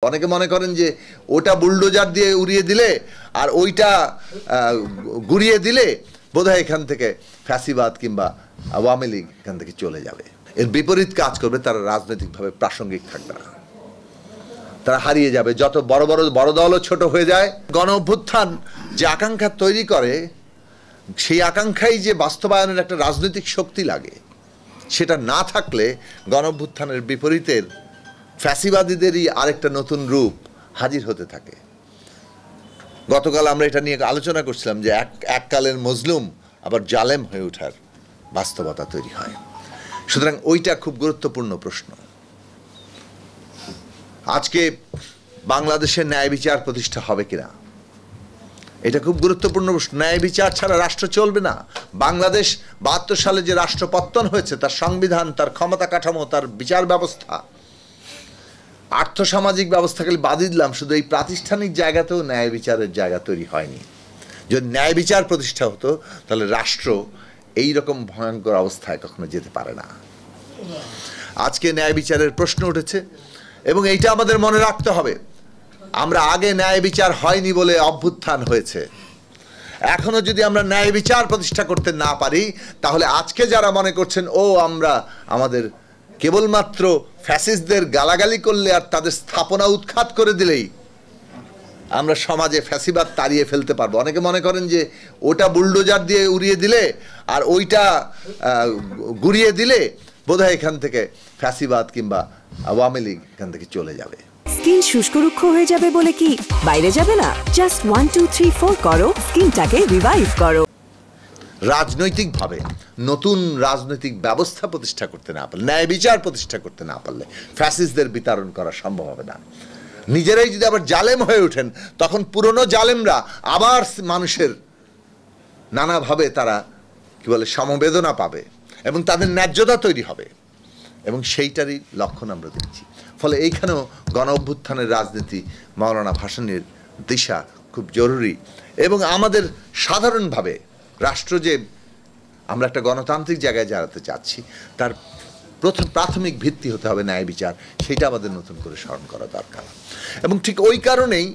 অনেকে মনে করেন যে ওটা বুলডোজার দিয়ে উড়িয়ে দিলে আর ওইটা গুড়িয়ে দিলে বোধহয় এখান থেকে ফ্যাসিবাদ কিংবা আওয়ামী লীগ এখান থেকে চলে যাবে। এর বিপরীত কাজ করবে, তারা রাজনৈতিকভাবে প্রাসঙ্গিক থাকবে না, তারা হারিয়ে যাবে। যত বড় দলও ছোট হয়ে যায়, গণ অভ্যুত্থান যে আকাঙ্ক্ষা তৈরি করে সেই আকাঙ্ক্ষাই যে বাস্তবায়নের একটা রাজনৈতিক শক্তি লাগে, সেটা না থাকলে গণ অভ্যুত্থানের বিপরীতের ফ্যাসিবাদীদেরই আরেকটা নতুন রূপ হাজির হতে থাকে। গতকাল আমরা এটা নিয়ে আলোচনা করছিলাম যে এককালের মজলুম আবার জালেম হয়ে ওঠার বাস্তবতা তৈরি হয়। সুতরাং ওইটা খুব গুরুত্বপূর্ণ প্রশ্ন। আজকে বাংলাদেশের ন্যায় বিচার প্রতিষ্ঠা হবে কিনা, এটা খুব গুরুত্বপূর্ণ প্রশ্ন। ন্যায় বিচার ছাড়া রাষ্ট্র চলবে না। বাংলাদেশ ৭২ সালে যে রাষ্ট্র পত্তন হয়েছে, তার সংবিধান, তার ক্ষমতা কাঠামো, তার বিচার ব্যবস্থা, আর্থসামাজিক ব্যবস্থা খালি বাদই দিলাম, শুধু এই প্রাতিষ্ঠানিক জায়গাতেও ন্যায় বিচারের জায়গা তৈরি হয়নি। যদি ন্যায় বিচার প্রতিষ্ঠা হতো তাহলে রাষ্ট্র এই রকম ভয়ঙ্কর অবস্থায় কখনো যেতে পারে না। আজকে ন্যায় বিচারের প্রশ্ন উঠেছে এবং এইটা আমাদের মনে রাখতে হবে। আমরা আগে ন্যায় বিচার হয়নি বলে অভ্যুত্থান হয়েছে। এখনো যদি আমরা ন্যায় বিচার প্রতিষ্ঠা করতে না পারি, তাহলে আজকে যারা মনে করছেন আমরা আমাদের কেবলমাত্র ফ্যাসিস্টদের গালাগালি করলে আর তাদের স্থাপনা উৎখাত করে দিলেই আমরা সমাজে ফ্যাসিবাদ তাড়িয়ে ফেলতে পারবো। অনেকে মনে করেন যে ওটা বুলডোজার দিয়ে উড়িয়ে দিলে আর ওইটা গুড়িয়ে দিলে বোধহয় এখান থেকে ফ্যাসিবাদ কিংবা আওয়ামী লীগ এখান থেকে চলে যাবে। স্কিন শুষ্ক রুক্ষ হয়ে যাবে বলে কি বাইরে যাবে না? জাস্ট 1 2 3 4 করো, স্কিনটাকে রিভাইভ করো। রাজনৈতিকভাবে নতুন রাজনৈতিক ব্যবস্থা প্রতিষ্ঠা করতে না পারলে, ন্যায় বিচার প্রতিষ্ঠা করতে না পারলে ফ্যাসিস্টদের বিতাড়ন করা সম্ভব হবে না। নিজেরাই যদি আবার জালেম হয়ে ওঠেন, তখন পুরনো জালেমরা আবার মানুষের নানাভাবে তারা সমবেদনা পাবে এবং তাদের ন্যায্যতা তৈরি হবে, এবং সেইটারই লক্ষণ আমরা দেখছি। ফলে এইখানেও গণ অভ্যুত্থানের রাজনীতি, মাওলানা ভাসানীর দিশা খুব জরুরি। এবং আমাদের সাধারণভাবে রাষ্ট্র যে আমরা একটা গণতান্ত্রিক জায়গায় জানাতে চাচ্ছি, তার প্রাথমিক ভিত্তি হতে হবে ন্যায় বিচার। সেটা আমাদের নতুন করে স্মরণ করা দরকার। এবং ঠিক ওই কারণেই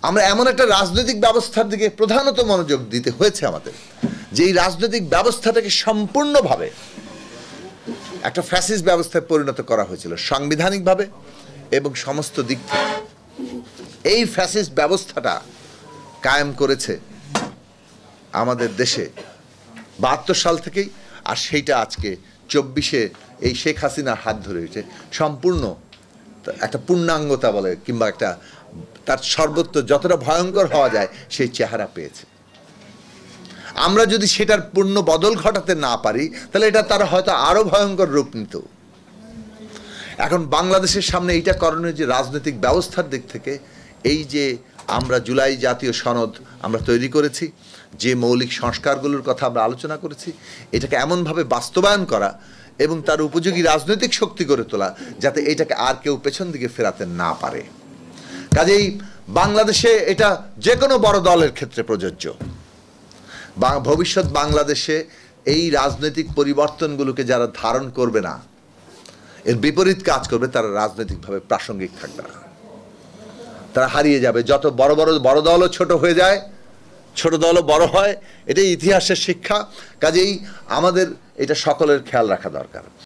আমরা এমন একটা রাজনৈতিক ব্যবস্থার দিকে প্রধানত মনোযোগ দিতে হয়েছে আমাদের, যে এই রাজনৈতিক ব্যবস্থাটাকে সম্পূর্ণভাবে একটা ফ্যাসিস্ট ব্যবস্থায় পরিণত করা হয়েছিল সাংবিধানিকভাবে এবং সমস্ত দিক থেকে। এই ফ্যাসিস্ট ব্যবস্থাটা কায়েম করেছে আমাদের দেশে ৭২ সাল থেকেই, আর সেইটা আজকে ২৪-এ এই শেখ হাসিনার হাত ধরে হয়েছে সম্পূর্ণ একটা পূর্ণাঙ্গতা বলে, কিংবা একটা তার সর্বত্র যতটা ভয়ঙ্কর হওয়া যায় সেই চেহারা পেয়েছে। আমরা যদি সেটার পূর্ণ বদল ঘটাতে না পারি, তাহলে এটা তার হয়তো আরো ভয়ঙ্কর রূপ নিত। এখন বাংলাদেশের সামনে এইটা করণীয় যে রাজনৈতিক ব্যবস্থার দিক থেকে এই যে আমরা জুলাই জাতীয় সনদ আমরা তৈরি করেছি, যে মৌলিক সংস্কারগুলোর কথা আমরা আলোচনা করেছি, এটাকে এমনভাবে বাস্তবায়ন করা এবং তার উপযোগী রাজনৈতিক শক্তি গড়ে তোলা, যাতে এটাকে আর কেউ পেছন দিকে ফেরাতে না পারে। কাজেই বাংলাদেশে এটা যে কোনো বড় দলের ক্ষেত্রে প্রযোজ্য। ভবিষ্যৎ বাংলাদেশে এই রাজনৈতিক পরিবর্তনগুলোকে যারা ধারণ করবে না, এর বিপরীত কাজ করবে, তারা রাজনৈতিকভাবে প্রাসঙ্গিক থাকবে না, তারা হারিয়ে যাবে। যত বড় দলও ছোট হয়ে যায়, ছোট দলও বড় হয়, এটাই ইতিহাসের শিক্ষা। কাজেই আমাদের এটা সকলের খেয়াল রাখা দরকার।